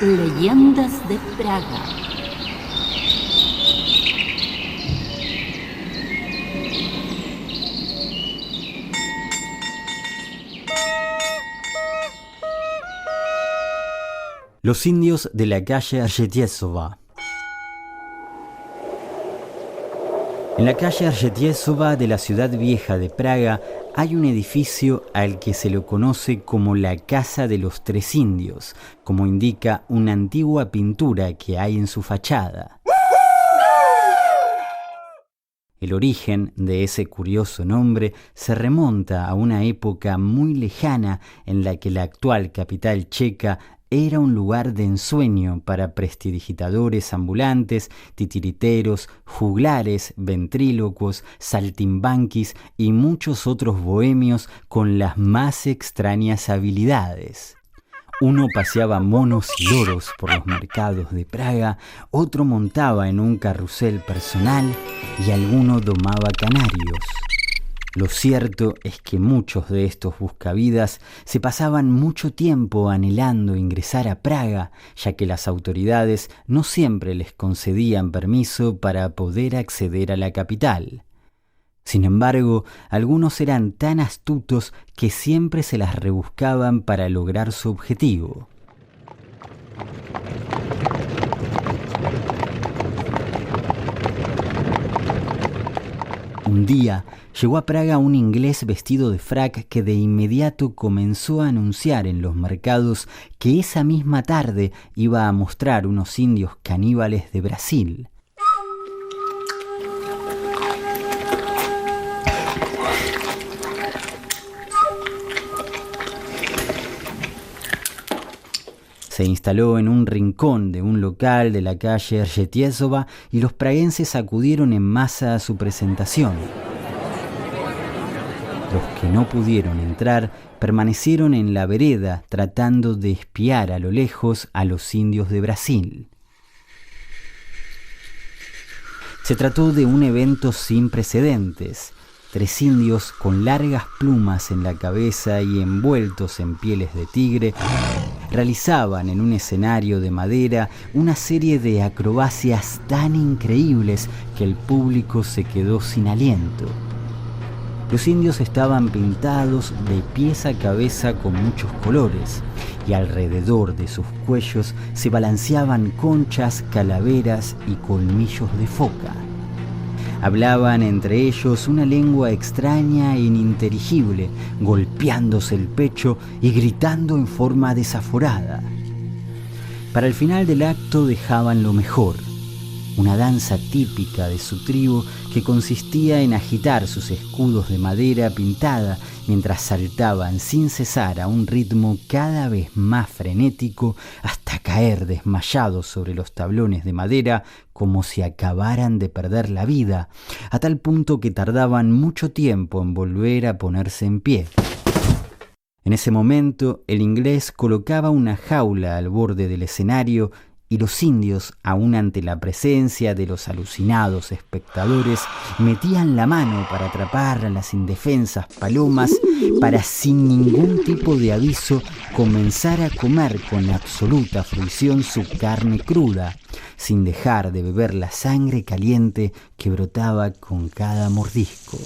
Leyendas de Praga. Los indios de la calle Arjetiesova. En la calle Arjetiesova de la ciudad vieja de Praga hay un edificio al que se lo conoce como la Casa de los Tres Indios, como indica una antigua pintura que hay en su fachada. El origen de ese curioso nombre se remonta a una época muy lejana en la que la actual capital checa era un lugar de ensueño para prestidigitadores ambulantes, titiriteros, juglares, ventrílocuos, saltimbanquis y muchos otros bohemios con las más extrañas habilidades. Uno paseaba monos y loros por los mercados de Praga, otro montaba en un carrusel personal y alguno domaba canarios. Lo cierto es que muchos de estos buscavidas se pasaban mucho tiempo anhelando ingresar a Praga, ya que las autoridades no siempre les concedían permiso para poder acceder a la capital. Sin embargo, algunos eran tan astutos que siempre se las rebuscaban para lograr su objetivo. Un día llegó a Praga un inglés vestido de frac que de inmediato comenzó a anunciar en los mercados que esa misma tarde iba a mostrar unos indios caníbales de Brasil. Se instaló en un rincón de un local de la calle Arjetiesova y los praguenses acudieron en masa a su presentación. Los que no pudieron entrar permanecieron en la vereda tratando de espiar a lo lejos a los indios de Brasil. Se trató de un evento sin precedentes. 3 indios con largas plumas en la cabeza y envueltos en pieles de tigre realizaban en un escenario de madera una serie de acrobacias tan increíbles que el público se quedó sin aliento. Los indios estaban pintados de pies a cabeza con muchos colores y alrededor de sus cuellos se balanceaban conchas, calaveras y colmillos de foca. Hablaban entre ellos una lengua extraña e ininteligible, golpeándose el pecho y gritando en forma desaforada. Para el final del acto dejaban lo mejor, una danza típica de su tribu que consistía en agitar sus escudos de madera pintada mientras saltaban sin cesar a un ritmo cada vez más frenético hasta caer desmayados sobre los tablones de madera como si acabaran de perder la vida, a tal punto que tardaban mucho tiempo en volver a ponerse en pie. En ese momento, el inglés colocaba una jaula al borde del escenario y los indios, aún ante la presencia de los alucinados espectadores, metían la mano para atrapar a las indefensas palomas para, sin ningún tipo de aviso, comenzar a comer con absoluta fruición su carne cruda, sin dejar de beber la sangre caliente que brotaba con cada mordisco.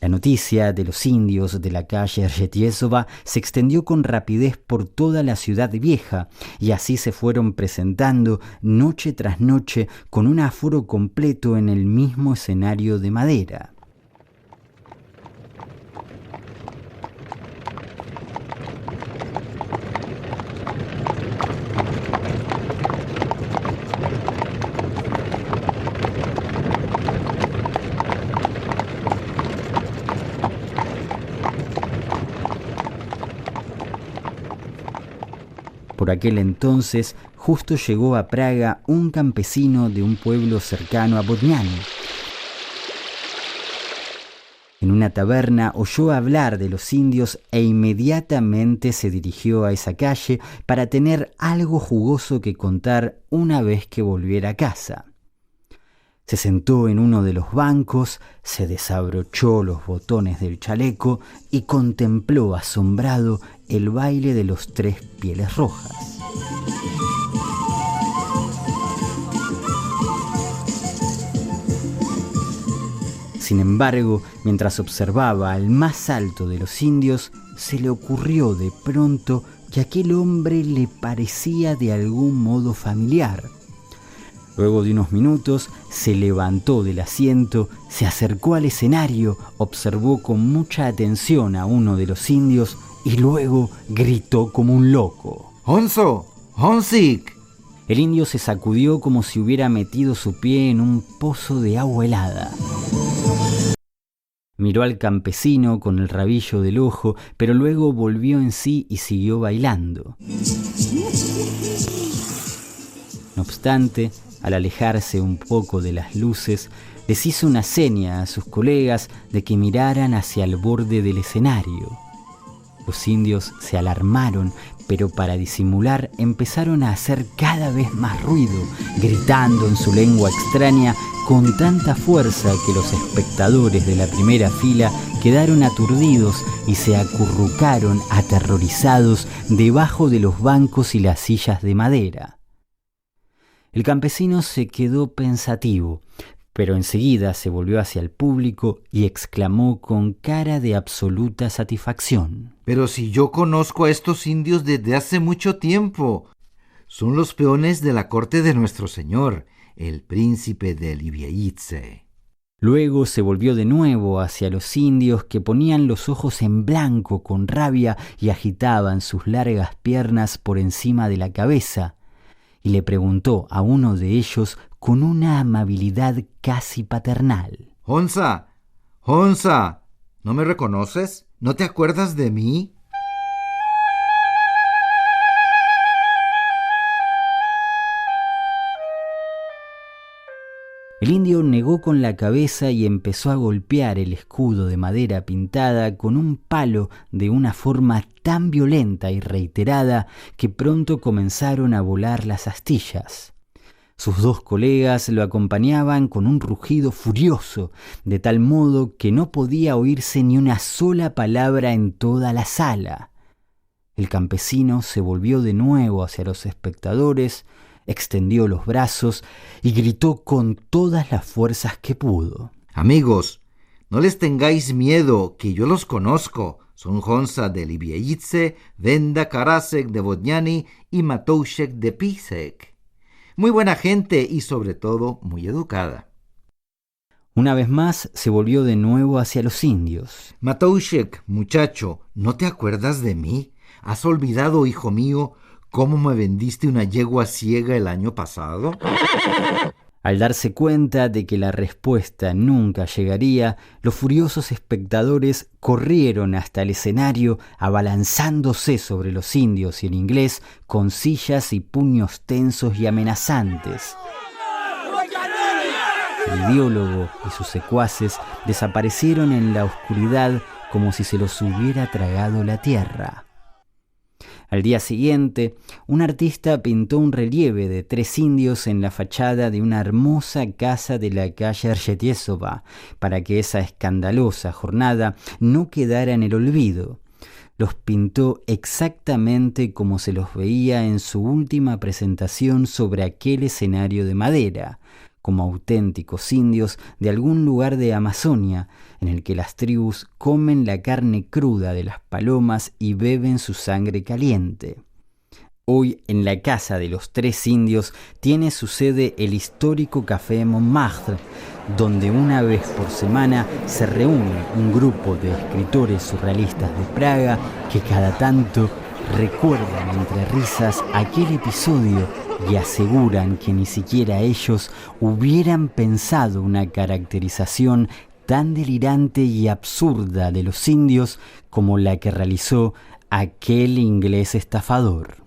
La noticia de los indios de la calle Arjetiesova se extendió con rapidez por toda la ciudad vieja y así se fueron presentando noche tras noche con un aforo completo en el mismo escenario de madera. Por aquel entonces, justo llegó a Praga un campesino de un pueblo cercano a Bodniany. En una taberna oyó hablar de los indios e inmediatamente se dirigió a esa calle para tener algo jugoso que contar una vez que volviera a casa. Se sentó en uno de los bancos, se desabrochó los botones del chaleco y contempló asombrado el baile de los 3 pieles rojas. Sin embargo, mientras observaba al más alto de los indios, se le ocurrió de pronto que aquel hombre le parecía de algún modo familiar. Luego de unos minutos, se levantó del asiento, se acercó al escenario, observó con mucha atención a uno de los indios y luego gritó como un loco. ¡Honso! ¡Honsik! El indio se sacudió como si hubiera metido su pie en un pozo de agua helada. Miró al campesino con el rabillo del ojo, pero luego volvió en sí y siguió bailando. No obstante, al alejarse un poco de las luces, les hizo una seña a sus colegas de que miraran hacia el borde del escenario. Los indios se alarmaron, pero para disimular empezaron a hacer cada vez más ruido, gritando en su lengua extraña con tanta fuerza que los espectadores de la primera fila quedaron aturdidos y se acurrucaron aterrorizados debajo de los bancos y las sillas de madera. El campesino se quedó pensativo, pero enseguida se volvió hacia el público y exclamó con cara de absoluta satisfacción: Pero si yo conozco a estos indios desde hace mucho tiempo. Son los peones de la corte de nuestro señor, el príncipe de Libiaice. Luego se volvió de nuevo hacia los indios, que ponían los ojos en blanco con rabia y agitaban sus largas piernas por encima de la cabeza, y le preguntó a uno de ellos con una amabilidad casi paternal: ¡Honsa! ¡Honsa! ¿No me reconoces? ¿No te acuerdas de mí? El indio negó con la cabeza y empezó a golpear el escudo de madera pintada con un palo de una forma tan violenta y reiterada que pronto comenzaron a volar las astillas. Sus 2 colegas lo acompañaban con un rugido furioso, de tal modo que no podía oírse ni una sola palabra en toda la sala. El campesino se volvió de nuevo hacia los espectadores, extendió los brazos y gritó con todas las fuerzas que pudo: Amigos, no les tengáis miedo, que yo los conozco. Son Honsa de Libiaice, Venda Karasek de Vodňany y Matoušek de Písek. Muy buena gente y sobre todo muy educada. Una vez más se volvió de nuevo hacia los indios. Matoušek, muchacho, ¿no te acuerdas de mí? ¿Has olvidado, hijo mío, cómo me vendiste una yegua ciega el año pasado? Al darse cuenta de que la respuesta nunca llegaría, los furiosos espectadores corrieron hasta el escenario, abalanzándose sobre los indios y el inglés con sillas y puños tensos y amenazantes. El ideólogo y sus secuaces desaparecieron en la oscuridad como si se los hubiera tragado la tierra. Al día siguiente, un artista pintó un relieve de 3 indios en la fachada de una hermosa casa de la calle Argetiesova, para que esa escandalosa jornada no quedara en el olvido. Los pintó exactamente como se los veía en su última presentación sobre aquel escenario de madera, como auténticos indios de algún lugar de Amazonia, en el que las tribus comen la carne cruda de las palomas y beben su sangre caliente. Hoy, en la casa de los 3 indios, tiene su sede el histórico Café Montmartre, donde una vez por semana se reúne un grupo de escritores surrealistas de Praga que cada tanto recuerdan entre risas aquel episodio y aseguran que ni siquiera ellos hubieran pensado una caracterización tan delirante y absurda de los indios como la que realizó aquel inglés estafador.